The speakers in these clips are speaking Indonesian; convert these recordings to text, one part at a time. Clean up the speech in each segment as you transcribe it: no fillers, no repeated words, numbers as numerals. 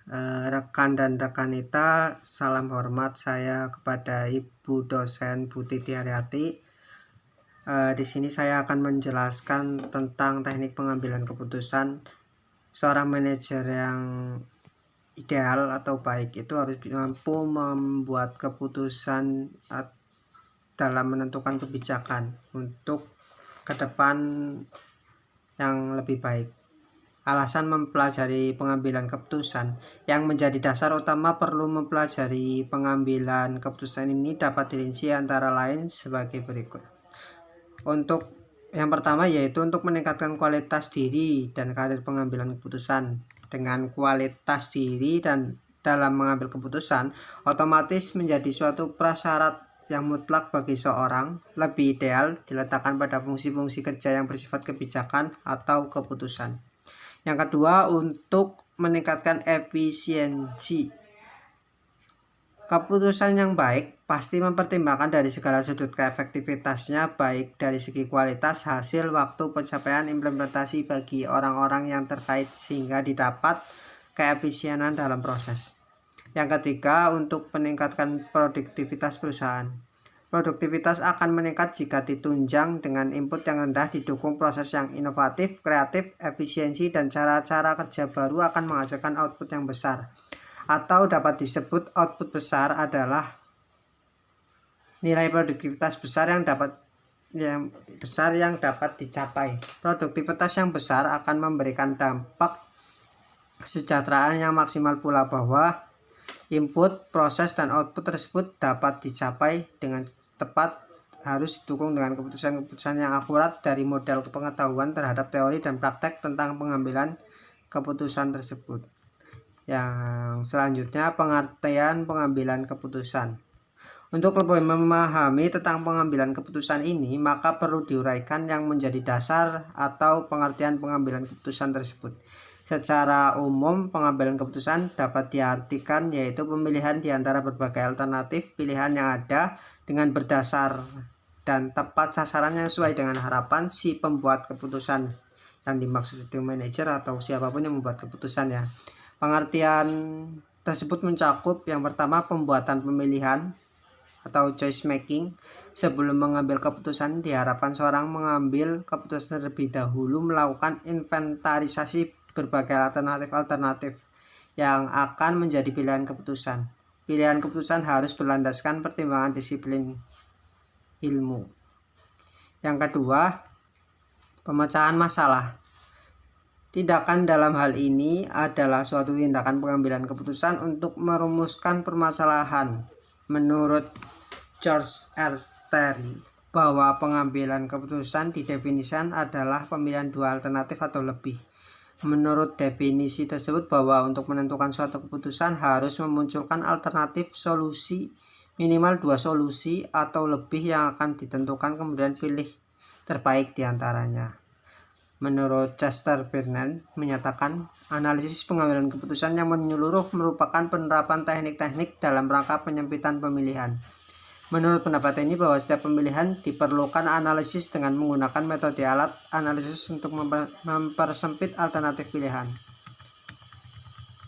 Rekan dan rekanita, salam hormat saya kepada Ibu dosen Bu Titi Haryati. Di sini saya akan menjelaskan tentang teknik pengambilan keputusan. Seorang manajer yang ideal atau baik itu harus mampu membuat keputusan dalam menentukan kebijakan untuk ke depan yang lebih baik. Alasan mempelajari pengambilan keputusan yang menjadi dasar utama perlu mempelajari pengambilan keputusan ini dapat dirinci antara lain sebagai berikut. Untuk yang pertama yaitu untuk meningkatkan kualitas diri dan karir pengambilan keputusan. Dengan kualitas diri dan dalam mengambil keputusan otomatis menjadi suatu prasyarat yang mutlak bagi seorang, lebih ideal diletakkan pada fungsi-fungsi kerja yang bersifat kebijakan atau keputusan. Yang kedua, untuk meningkatkan efisiensi. Keputusan yang baik pasti mempertimbangkan dari segala sudut keefektivitasnya, baik dari segi kualitas, hasil, waktu, pencapaian, implementasi bagi orang-orang yang terkait sehingga didapat keefisienan dalam proses. Yang ketiga, untuk meningkatkan produktivitas perusahaan. Produktivitas akan meningkat jika ditunjang dengan input yang rendah, didukung proses yang inovatif, kreatif, efisiensi, dan cara-cara kerja baru akan menghasilkan output yang besar. Atau dapat disebut output besar adalah nilai produktivitas besar yang dapat dicapai. Produktivitas yang besar akan memberikan dampak kesejahteraan yang maksimal pula, bahwa input, proses, dan output tersebut dapat dicapai dengan tepat harus didukung dengan keputusan-keputusan yang akurat dari modal pengetahuan terhadap teori dan praktek tentang pengambilan keputusan tersebut. Yang selanjutnya, pengertian pengambilan keputusan. Untuk lebih memahami tentang pengambilan keputusan ini, maka perlu diuraikan yang menjadi dasar atau pengertian pengambilan keputusan tersebut. Secara umum, pengambilan keputusan dapat diartikan yaitu pemilihan di antara berbagai alternatif pilihan yang ada dengan berdasar dan tepat sasaran yang sesuai dengan harapan si pembuat keputusan, yang dimaksud itu manajer atau siapapun yang membuat keputusan ya. Pengertian tersebut mencakup yang pertama, pembuatan pemilihan atau choice making. Sebelum mengambil keputusan, diharapkan seorang mengambil keputusan terlebih dahulu melakukan inventarisasi berbagai alternatif yang akan menjadi pilihan keputusan. Pilihan keputusan harus berlandaskan pertimbangan disiplin ilmu. Yang kedua, pemecahan masalah. Tindakan dalam hal ini adalah suatu tindakan pengambilan keputusan untuk merumuskan permasalahan. Menurut George R. Terry, bahwa pengambilan keputusan didefinisikan adalah pemilihan dua alternatif atau lebih. Menurut definisi tersebut, bahwa untuk menentukan suatu keputusan harus memunculkan alternatif solusi, minimal dua solusi atau lebih yang akan ditentukan, kemudian pilih terbaik diantaranya. Menurut Chester Bernard menyatakan, analisis pengambilan keputusan yang menyeluruh merupakan penerapan teknik-teknik dalam rangka penyempitan pemilihan. Menurut pendapat ini, bahwa setiap pemilihan diperlukan analisis dengan menggunakan metode alat analisis untuk mempersempit alternatif pilihan.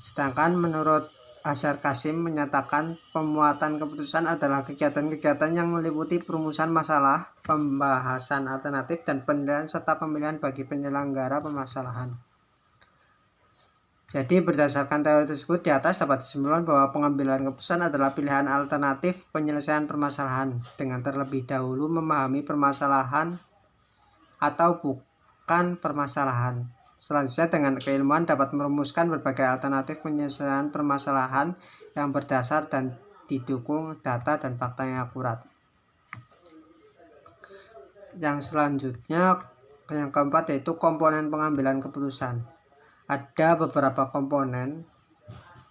Sedangkan menurut Azhar Kasim menyatakan, pemuatan keputusan adalah kegiatan-kegiatan yang meliputi perumusan masalah, pembahasan alternatif, dan penilaian serta pemilihan bagi penyelenggara permasalahan. Jadi berdasarkan teori tersebut di atas dapat disimpulkan bahwa pengambilan keputusan adalah pilihan alternatif penyelesaian permasalahan dengan terlebih dahulu memahami permasalahan atau bukan permasalahan. Selanjutnya, dengan keilmuan dapat merumuskan berbagai alternatif penyelesaian permasalahan yang berdasar dan didukung data dan fakta yang akurat. Yang selanjutnya, yang keempat, yaitu komponen pengambilan keputusan. Ada beberapa komponen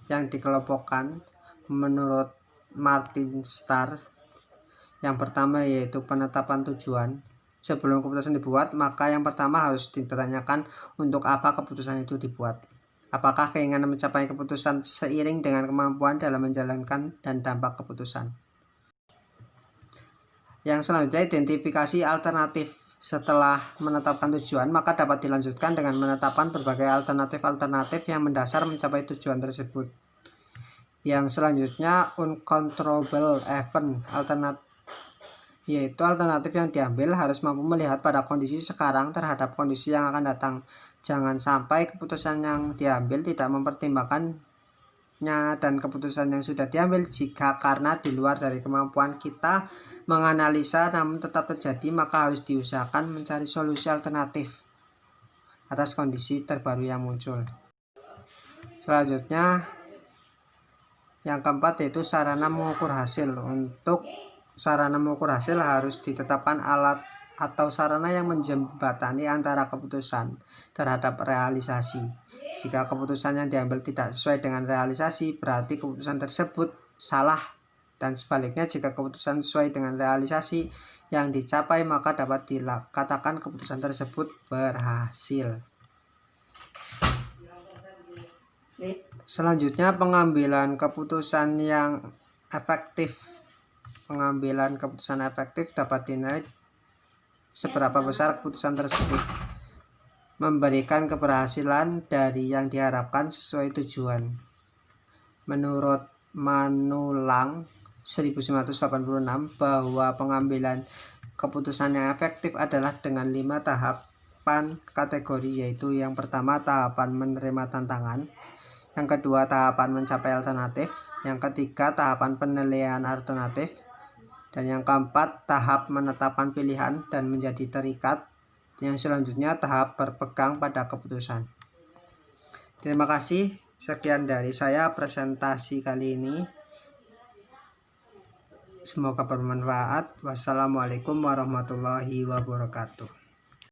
yang dikelompokkan menurut Martin Starr. Yang pertama yaitu penetapan tujuan. Sebelum keputusan dibuat, maka yang pertama harus ditanyakan untuk apa keputusan itu dibuat. Apakah keinginan mencapai keputusan seiring dengan kemampuan dalam menjalankan dan dampak keputusan. Yang selanjutnya, identifikasi alternatif. Setelah menetapkan tujuan, maka dapat dilanjutkan dengan menetapkan berbagai alternatif-alternatif yang mendasar mencapai tujuan tersebut. Yang selanjutnya, uncontrollable event alternatif, yaitu alternatif yang diambil harus mampu melihat pada kondisi sekarang terhadap kondisi yang akan datang. Jangan sampai keputusan yang diambil tidak mempertimbangkannya dan keputusan yang sudah diambil jika karena di luar dari kemampuan kita menganalisa namun tetap terjadi, maka harus diusahakan mencari solusi alternatif atas kondisi terbaru yang muncul. Selanjutnya, yang keempat yaitu sarana mengukur hasil. Untuk sarana mengukur hasil harus ditetapkan alat atau sarana yang menjembatani antara keputusan terhadap realisasi. Jika keputusan yang diambil tidak sesuai dengan realisasi, berarti keputusan tersebut salah, dan sebaliknya jika keputusan sesuai dengan realisasi yang dicapai, maka dapat dikatakan keputusan tersebut berhasil. Selanjutnya, pengambilan keputusan yang efektif. Pengambilan keputusan efektif dapat dinilai seberapa besar keputusan tersebut memberikan keberhasilan dari yang diharapkan sesuai tujuan. Menurut Manulang 1986, bahwa pengambilan keputusan yang efektif adalah dengan 5 tahapan kategori, yaitu yang pertama tahapan menerima tantangan, yang kedua tahapan mencapai alternatif, yang ketiga tahapan penilaian alternatif, dan yang keempat tahap menetapkan pilihan dan menjadi terikat, yang selanjutnya tahap berpegang pada keputusan. Terima kasih, sekian dari saya presentasi kali ini. Semoga bermanfaat. Wassalamualaikum warahmatullahi wabarakatuh.